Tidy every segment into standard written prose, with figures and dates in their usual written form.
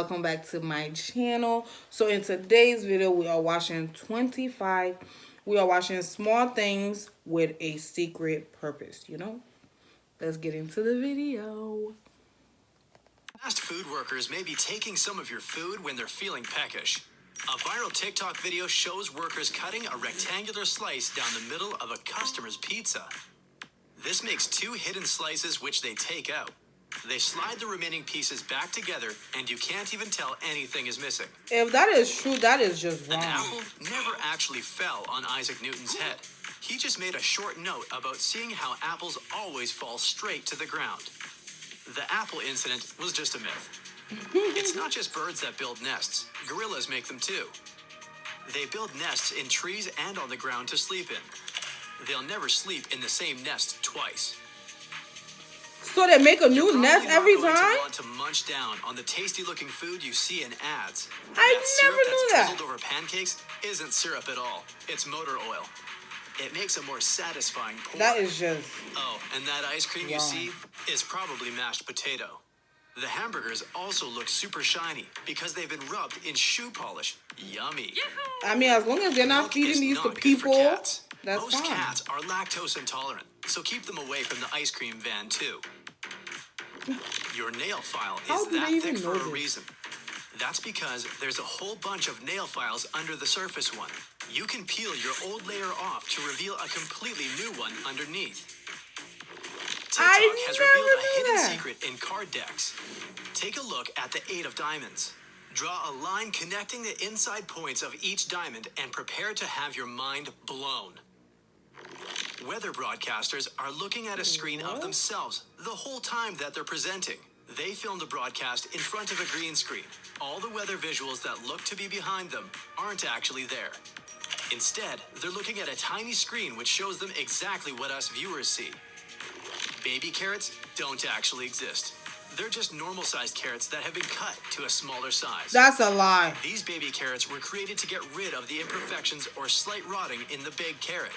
welcome back to my channel. So in today's video we are watching 25. We are watching small things with a secret purpose, you know? Let's get into the video. Fast food workers may be taking some of your food when they're feeling peckish. A viral TikTok video shows workers cutting a rectangular slice down the middle of a customer's pizza. This makes two hidden slices which they take out. They slide the remaining pieces back together and you can't even tell anything is missing. If that is true, that is just wrong. An apple never actually fell on Isaac Newton's head. He just made a short note about seeing how apples always fall straight to the ground. The apple incident was just a myth. It's not just birds that build nests. Gorillas make them too. They build nests in trees and on the ground to sleep in. They'll never sleep in the same nest twice. So they make a new nest every You're time? to want to munch down on the tasty-looking food you see in ads. I never knew that. Drizzled over pancakes isn't syrup at all. It's motor oil. It makes a more satisfying pour. That is just... Oh, and that ice cream you Wow. see is probably mashed potato. The hamburgers also look super shiny because they've been rubbed in shoe polish. Yummy. I mean, as long as they're not Milk feeding is these to not good for people, cats. that's Most fine. cats are lactose intolerant, so keep them away from the ice cream van too. Your nail file How is do that they even thick know for a this? reason. That's because there's a whole bunch of nail files under the surface one. You can peel your old layer off to reveal a completely new one underneath. TikTok I has never revealed a knew hidden that. secret in card decks. Take a look at the 8 of diamonds. Draw a line connecting the inside points of each diamond and prepare to have your mind blown. Weather broadcasters are looking at a screen of What? themselves the whole time that they're presenting. They filmed a broadcast in front of a green screen. All the weather visuals that look to be behind them aren't actually there. Instead, they're looking at a tiny screen which shows them exactly what us viewers see. Baby carrots don't actually exist. They're just normal-sized carrots that have been cut to a smaller size. That's a lie. These baby carrots were created to get rid of the imperfections or slight rotting in the big carrot.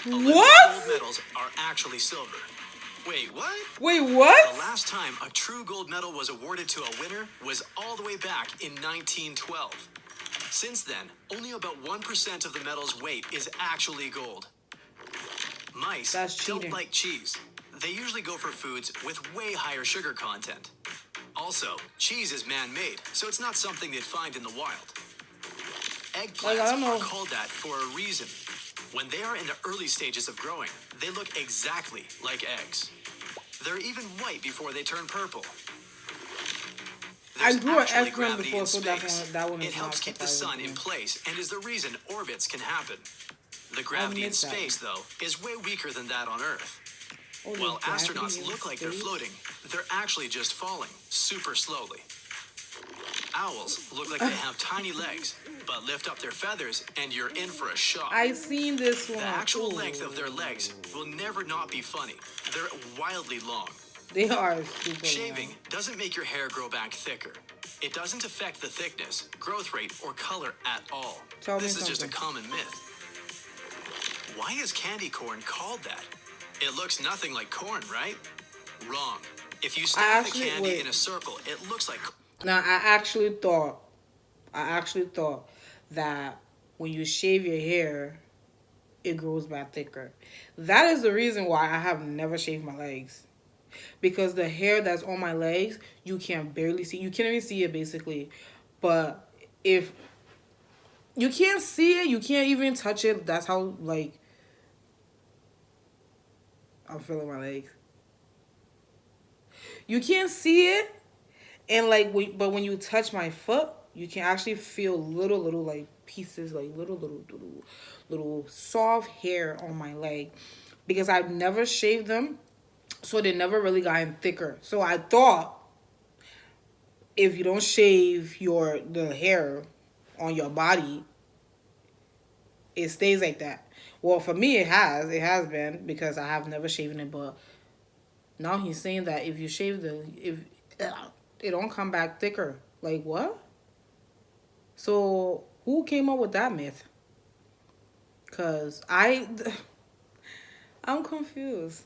Olympic What? gold medals are actually silver. Wait, what? Wait, The what? last time a true gold medal was awarded to a winner was all the way back in 1912. Since then, only about 1% of the medal's weight is actually gold. Mice That's don't cheating. like cheese. They usually go for foods with way higher sugar content. Also, cheese is man-made, so it's not something they'd find in the wild. Eggplants Like, I don't know. are called that for a reason. When they are in the early stages of growing, they look exactly like eggs. They're even white before they turn purple. I There's grew an actually eggplant gravity before, in so space. that one is It not helps keep the surprising sun to in me. place and is the reason orbits can happen. The gravity in missed that. space, though, is way weaker than that on Earth. Oh, there's While gravity astronauts in look like they're space? floating, they're actually just falling, super slowly. Owls look like they have tiny legs, but lift up their feathers and you're in for a shock. I seen this one. The actual Ooh. length of their legs will never not be funny. They're wildly long. They are super Shaving long. doesn't make your hair grow back thicker. It doesn't affect the thickness, growth rate, or color at all. Tell me This is just a something. common myth. Why is candy corn called that? It looks nothing like corn, right? Wrong. If you stack the actually- candy wait. in a circle, it looks like... Now, I actually thought that when you shave your hair, it grows back thicker. That is the reason why I have never shaved my legs. Because the hair that's on my legs, you can barely see. You can't even see it, basically. But if you can't see it, you can't even touch it. That's how, like, I'm feeling my legs. You can't see it. And, like, but when you touch my foot, you can actually feel little, like, pieces, like, little soft hair on my leg. Because I've never shaved them. So they never really gotten thicker. So I thought if you don't shave the hair on your body, it stays like that. Well, for me, it has been because I have never shaven it. But now he's saying that if you shave it don't come back thicker. Like, what? So who came up with that myth? Because I'm confused.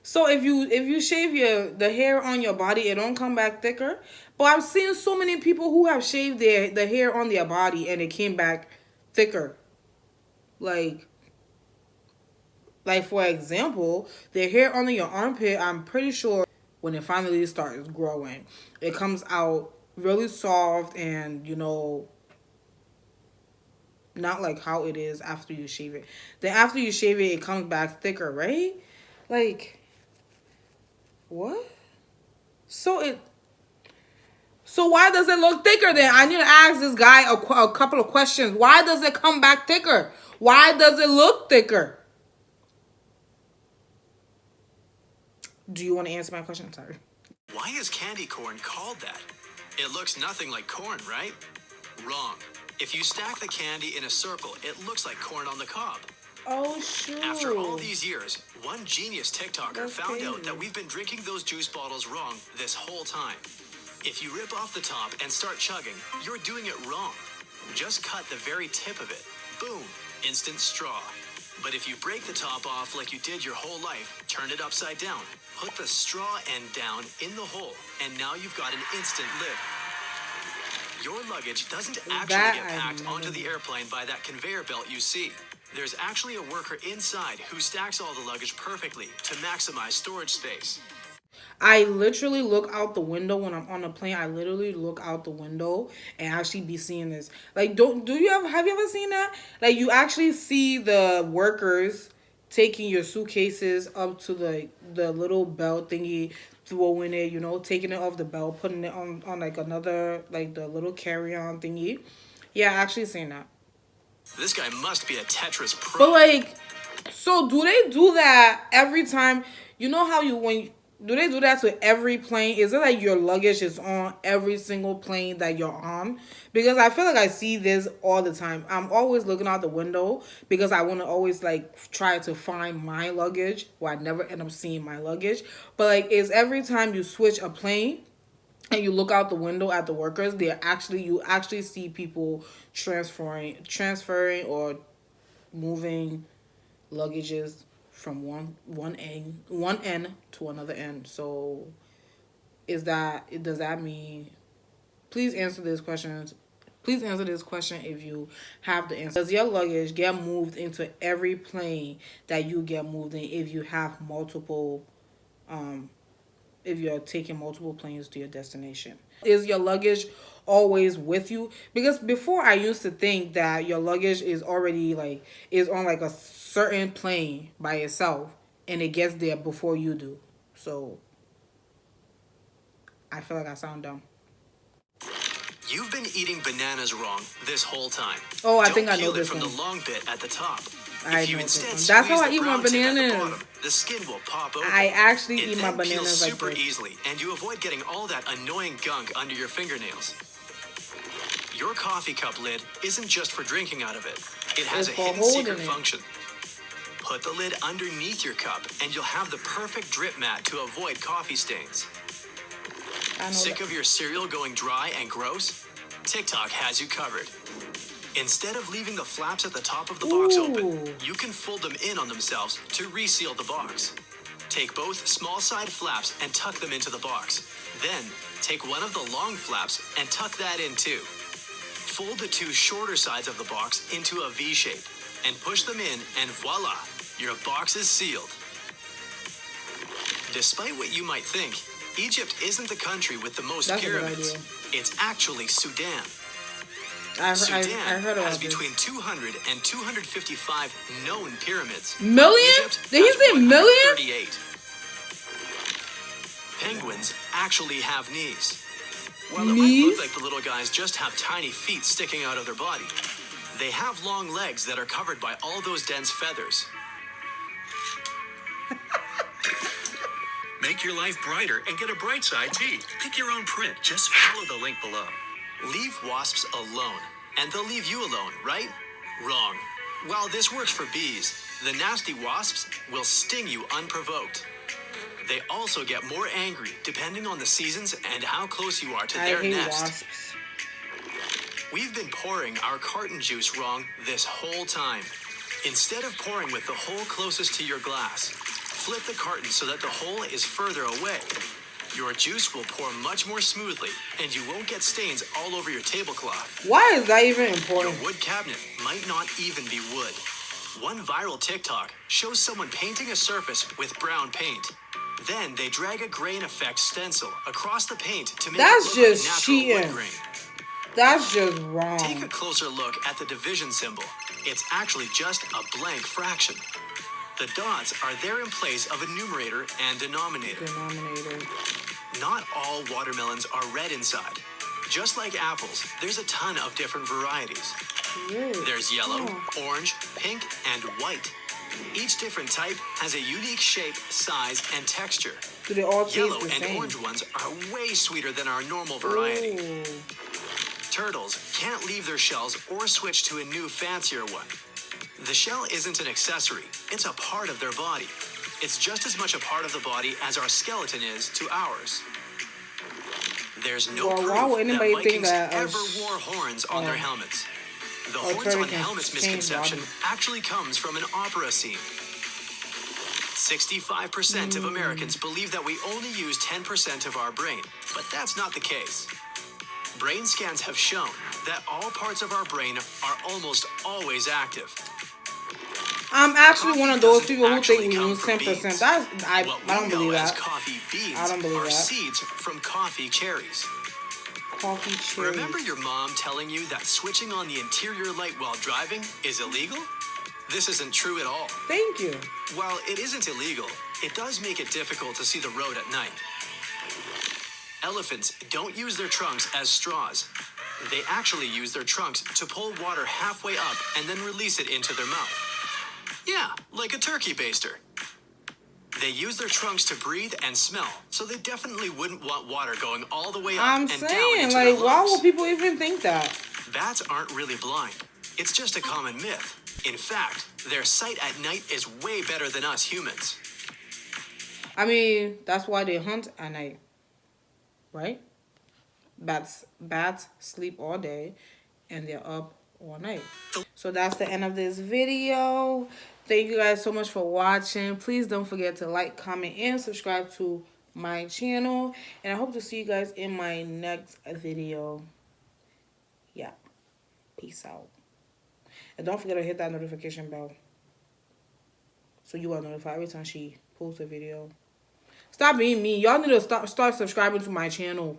So if you shave the hair on your body, it don't come back thicker. But I've seen so many people who have shaved the hair on their body and it came back thicker. Like for example, the hair under your armpit, I'm pretty sure when it finally starts growing, it comes out really soft and not like how it is after you shave it. Then after you shave it, it comes back thicker, right? Like what? So it So why does it look thicker then? I need to ask this guy a couple of questions. Why does it come back thicker? Why does it look thicker? Do you want to answer my question? Sorry. Why is candy corn called that? It looks nothing like corn, right? Wrong. If you stack the candy in a circle, it looks like corn on the cob. Oh, shoot. After all these years, one genius TikToker That's found out crazy. that we've been drinking those juice bottles wrong this whole time. If you rip off the top and start chugging, you're doing it wrong. Just cut the very tip of it. Boom, instant straw. But if you break the top off like you did your whole life, turn it upside down, put the straw end down in the hole, and now you've got an instant lid. Your luggage doesn't actually get packed onto the airplane by that conveyor belt you see. There's actually a worker inside who stacks all the luggage perfectly to maximize storage space. I literally look out the window when I'm on a plane. I literally look out the window and actually be seeing this. Like, have you ever seen that? Like, you actually see the workers taking your suitcases up to the little belt thingy, throwing it, taking it off the belt, putting it on like another, like the little carry-on thingy. Yeah, I actually seen that. This guy must be a Tetris pro. But like, so do they do that every time? You know how do they do that to every plane? Is it like your luggage is on every single plane that you're on? Because I feel like I see this all the time. I'm always looking out the window because I want to always like try to find my luggage, or I never end up seeing my luggage. But like, is every time you switch a plane and you look out the window at the workers, you actually see people transferring or moving luggages from one end to another end. So does that mean, please answer this question if you have the answer. Does your luggage get moved into every plane that you get moved in if you have multiple if you're taking multiple planes to your destination? Is your luggage always with you? Because before I used to think that your luggage is already is on like a certain plane by itself and it gets there before you do. So I feel like I sound dumb. You've been eating bananas wrong this whole time. Oh, I Don't think I know peel this it from one. the long bit at the top. I If you know this instead one. squeeze That's how I the eat my brown tip at the bananas. bottom, the skin will pop open. I actually It eat my then bananas peels like super this. easily, and you avoid getting all that annoying gunk under your fingernails. Your coffee cup lid isn't just for drinking out of it. It has It's a for hidden holding secret it. function. Put the lid underneath your cup, and you'll have the perfect drip mat to avoid coffee stains. I know Sick that. of your cereal going dry and gross? TikTok has you covered. Instead of leaving the flaps at the top of the box open, Ooh. you can fold them in on themselves to reseal the box. Take both small side flaps and tuck them into the box. Then, take one of the long flaps and tuck that in too. Fold the two shorter sides of the box into a V shape and push them in, and voila, your box is sealed. Despite what you might think, Egypt isn't the country with the most That's a good pyramids. idea. It's actually Sudan. I Sudan heard about has this. between 200 and 255 known pyramids. Million? Egypt Did he has say million? 138. Penguins actually have knees. While it might Knees? look like the little guys just have tiny feet sticking out of their body, they have long legs that are covered by all those dense feathers. Make your life brighter and get a bright side tee. Pick your own print. Just follow the link below. Leave wasps alone, and they'll leave you alone, right? Wrong. While this works for bees, the nasty wasps will sting you unprovoked. They also get more angry depending on the seasons and how close you are to I their hate nest. wasps. We've been pouring our carton juice wrong this whole time. Instead of pouring with the hole closest to your glass, Flip the carton so that the hole is further away. Your juice will pour much more smoothly, and you won't get stains all over your tablecloth. Why is that even Your important? wood cabinet might not even be wood. One viral TikTok shows someone painting a surface with brown paint. Then they drag a grain effect stencil across the paint to make That's it look just like natural wood cheating. grain. That's just Take a wrong. closer look at the division symbol. It's actually just a blank fraction. The dots are there in place of a numerator and denominator. Denominator. Not all watermelons are red inside. Just like apples, there's a ton of different varieties. Really? There's yellow, Oh. orange, pink, and white. Each different type has a unique shape, size, and texture. Do they all taste Yellow the and same? orange ones are way sweeter than our normal variety. Ooh. Turtles can't leave their shells or switch to a new, fancier one. The shell isn't an accessory, it's a part of their body. It's just as much a part of the body as our skeleton is to ours. There's no Well, proof why would that anybody think Vikings that ever wore horns on their helmets. The horns on turtle can helmets change misconception body. actually comes from an opera scene. 65% of Americans believe that we only use 10% of our brain, but that's not the case. Brain scans have shown that all parts of our brain are almost always active. I'm actually Coffee one of those doesn't people who actually think we come lose from 10%. beans. I What we don't know believe as that. coffee beans I don't believe are that. seeds from coffee cherries. Coffee cherries. Remember your mom telling you that switching on the interior light while driving is illegal? This isn't true at all. Thank you. While it isn't illegal, it does make it difficult to see the road at night. Elephants don't use their trunks as straws. They actually use their trunks to pull water halfway up and then release it into their mouth. Yeah, like a turkey baster. They use their trunks to breathe and smell, so they definitely wouldn't want water going all the way up I'm and down saying, into like, their why lungs. would people even think that? Bats aren't really blind. It's just a common myth. In fact, their sight at night is way better than us humans. I mean, that's why they hunt at night, right? Bats sleep all day, and they're up all night. So that's the end of this video. Thank you guys so much for watching. Please don't forget to like, comment, and subscribe to my channel. And I hope to see you guys in my next video. Yeah. Peace out. And don't forget to hit that notification bell, so you are notified every time she posts a video. Stop being mean. Y'all need to start subscribing to my channel.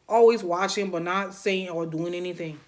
Always watching but not saying or doing anything.